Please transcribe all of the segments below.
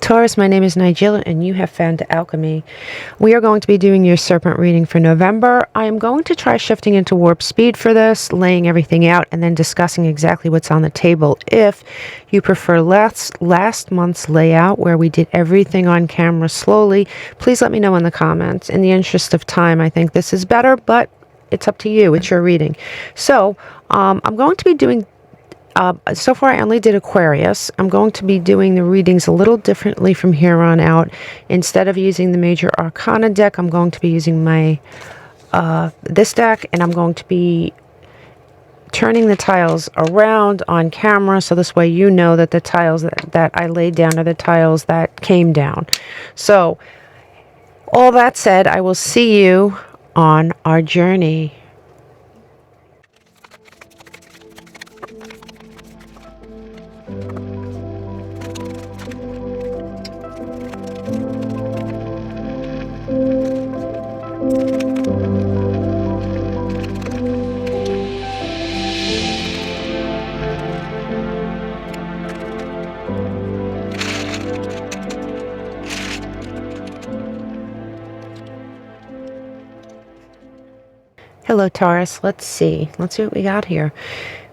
Taurus, my name is Nigella and you have found Älkëmï. We are going to be doing your Serpent reading for November. I am going to try shifting into warp speed for this, laying everything out and then discussing exactly what's on the table. If you prefer last month's layout where we did everything on camera slowly, please let me know in the comments. In the interest of time, I think this is better, but it's up to you. It's your reading. So I'm going to be doing so far I only did Aquarius. I'm going to be doing the readings a little differently from here on out. Instead of using the Major Arcana deck, I'm going to be using my this deck, and I'm going to be turning the tiles around on camera, so this way you know that the tiles that I laid down are the tiles that came down. So all that said, I will see you on our journey. Hello Taurus, let's see what we got here.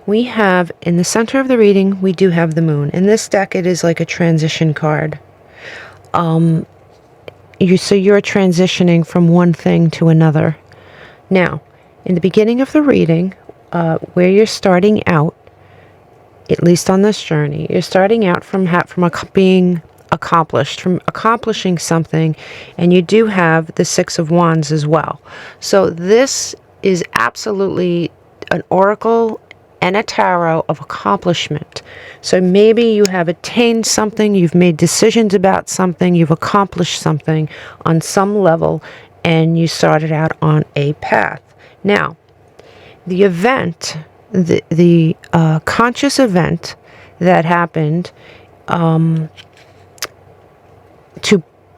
We have, in the center of the reading, we do have the moon. In this deck, it is like a transition card. So you're transitioning from one thing to another. Now, in the beginning of the reading, where you're starting out, at least on this journey, you're starting out from being accomplished, from accomplishing something, and you do have the Six of Wands as well. So this is absolutely an oracle and a tarot of accomplishment. So maybe you have attained something, you've made decisions about something, you've accomplished something on some level, and you started out on a path. Now, the event, the conscious event that happened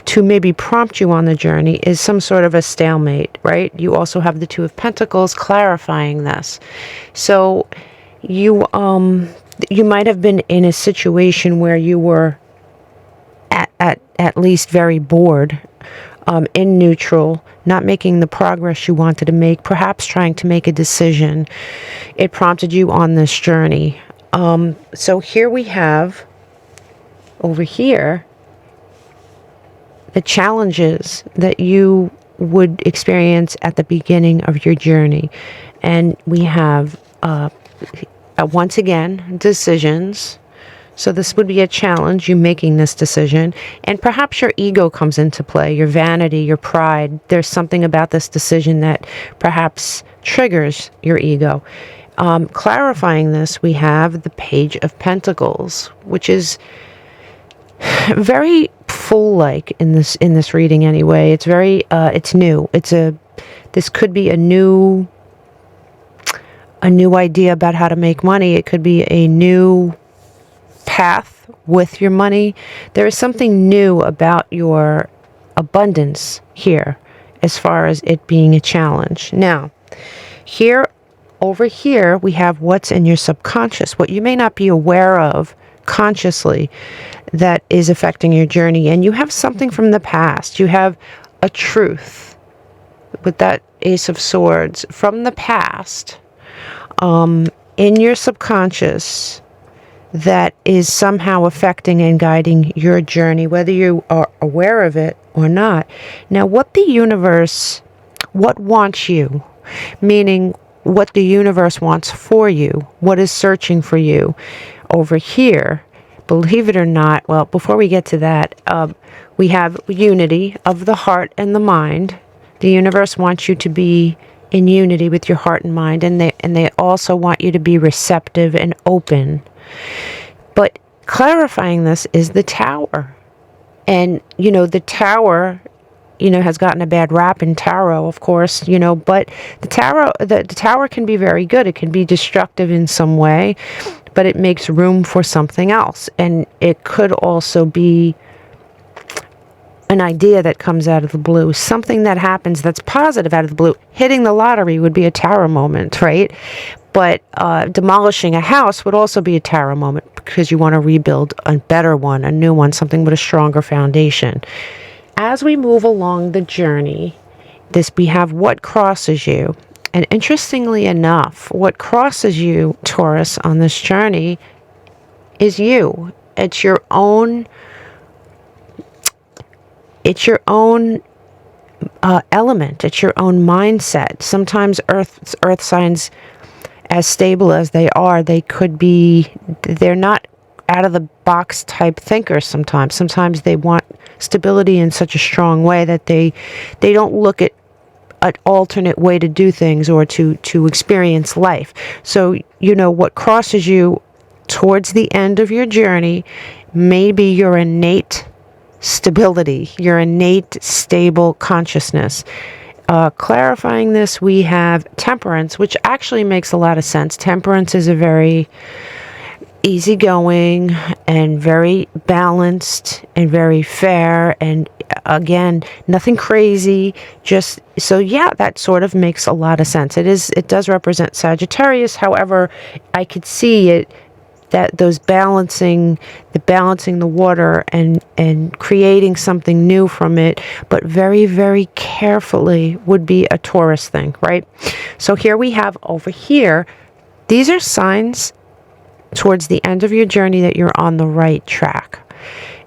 to maybe prompt you on the journey is some sort of a stalemate, right? You also have the Two of Pentacles clarifying this. So you might have been in a situation where you were at least very bored, in neutral, not making the progress you wanted to make, perhaps trying to make a decision. It prompted you on this journey. So here we have, over here, the challenges that you would experience at the beginning of your journey. And we have, once again, decisions. So this would be a challenge, you making this decision. And perhaps your ego comes into play, your vanity, your pride. There's something about this decision that perhaps triggers your ego. Clarifying this, we have the Page of Pentacles, which is very Fool-like in this reading anyway. It's very it's new. This could be a new idea about how to make money. It could be a new path with your money. There is something new about your abundance here as far as it being a challenge. Now, over here we have what's in your subconscious, what you may not be aware of consciously, that is affecting your journey. And you have something from the past. You have a truth with that Ace of Swords from the past in your subconscious that is somehow affecting and guiding your journey, whether you are aware of it or not. Now, what wants you, meaning what the universe wants for you, what is searching for you over here. Believe it or not, well, before we get to that, we have unity of the heart and the mind. The universe wants you to be in unity with your heart and mind, and they also want you to be receptive and open. But clarifying this is the Tower. And, the Tower, has gotten a bad rap in tarot, of course, but the Tower can be very good. It can be destructive in some way, but it makes room for something else. And it could also be an idea that comes out of the blue, something that happens that's positive out of the blue. Hitting the lottery would be a Tower moment, right? But demolishing a house would also be a tarot moment, because you want to rebuild a better one, a new one, something with a stronger foundation. As we move along the journey, we have what crosses you. And interestingly enough, what crosses you, Taurus, on this journey is you. It's your own element. It's your own mindset. Sometimes earth signs, as stable as they are, they're not out of the box type thinkers sometimes. Sometimes they want stability in such a strong way that they don't look at an alternate way to do things or to experience life. So, what crosses you towards the end of your journey may be your innate stability, your innate stable consciousness. Clarifying this, we have temperance, which actually makes a lot of sense. Temperance is a very easygoing and very balanced and very fair, and again, nothing crazy. Just so, yeah, that sort of makes a lot of sense. It does represent Sagittarius. However, I could see it, that those balancing the water and creating something new from it, but very, very carefully, would be a Taurus thing, right? So here we have over here, these are signs towards the end of your journey that you're on the right track.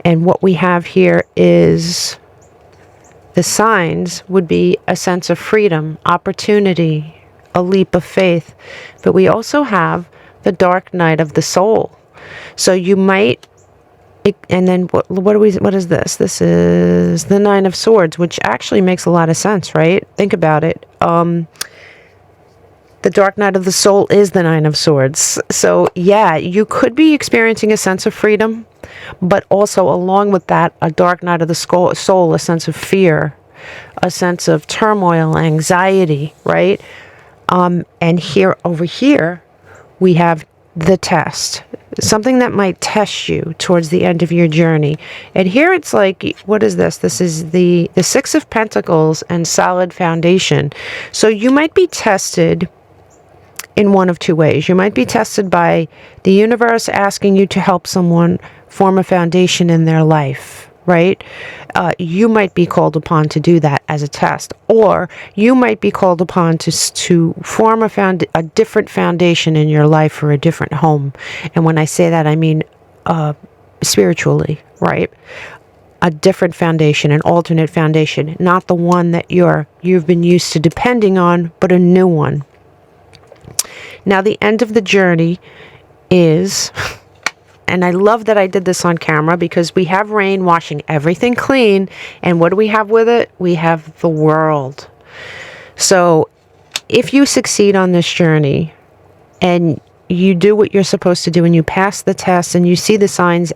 And what we have here is the signs would be a sense of freedom, opportunity, a leap of faith. But we also have the dark night of the soul. So you might, and then what is this? This is the Nine of Swords, which actually makes a lot of sense, right? Think about it. The dark night of the soul is the Nine of Swords. So yeah, you could be experiencing a sense of freedom, but also along with that, a dark night of the soul, a sense of fear, a sense of turmoil, anxiety, right? And here, over here, we have the test, something that might test you towards the end of your journey. And here it's like, what is this? This is the Six of Pentacles and solid foundation. So you might be tested in one of two ways. You might be tested by the universe asking you to help someone form a foundation in their life, right? You might be called upon to do that as a test, or you might be called upon to form a different foundation in your life for a different home. And when I say that, I mean spiritually, right? A different foundation, an alternate foundation, not the one that you've been used to depending on, but a new one. Now, the end of the journey is, and I love that I did this on camera, because we have rain washing everything clean. And what do we have with it? We have the world. So if you succeed on this journey and you do what you're supposed to do and you pass the test and you see the signs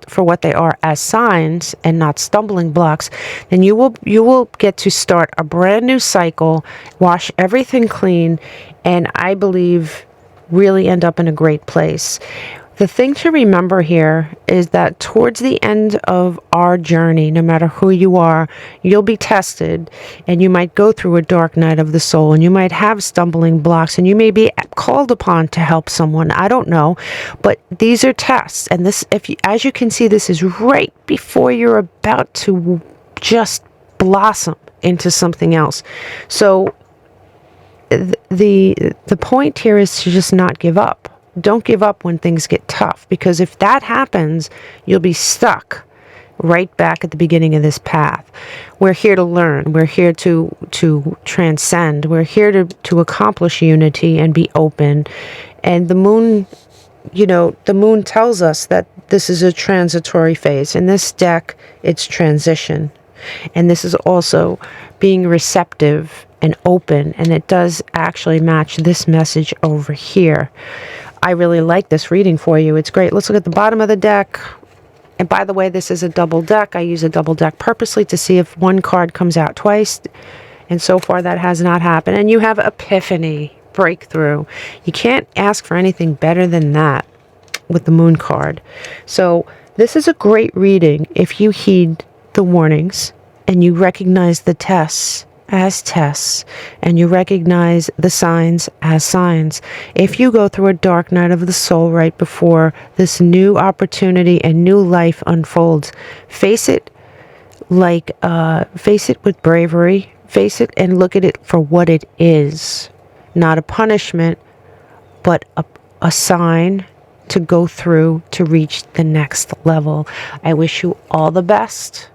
for what they are, as signs and not stumbling blocks, then you will get to start a brand new cycle, wash everything clean, and I believe really end up in a great place. The thing to remember here is that towards the end of our journey, no matter who you are, you'll be tested, and you might go through a dark night of the soul, and you might have stumbling blocks, and you may be called upon to help someone. I don't know, but these are tests, and this, as you can see, this is right before you're about to just blossom into something else. So the point here is to just not give up. Don't give up when things get tough, because if that happens, you'll be stuck right back at the beginning of this path. We're here to learn. We're here to transcend. We're here to accomplish unity and be open. And the moon, the moon tells us that this is a transitory phase. In this deck, it's transition. And this is also being receptive and open, and it does actually match this message over here. I really like this reading for you. It's great. Let's look at the bottom of the deck. And by the way, this is a double deck. I use a double deck purposely to see if one card comes out twice. And so far that has not happened. And you have epiphany, breakthrough. You can't ask for anything better than that with the moon card. So this is a great reading if you heed the warnings and you recognize the tests as tests, and you recognize the signs as signs. If you go through a dark night of the soul right before this new opportunity and new life unfolds, face it face it with bravery. Face it and look at it for what it is. Not a punishment, but a sign to go through to reach the next level. I wish you all the best.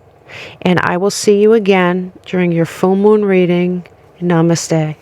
And I will see you again during your full moon reading. Namaste.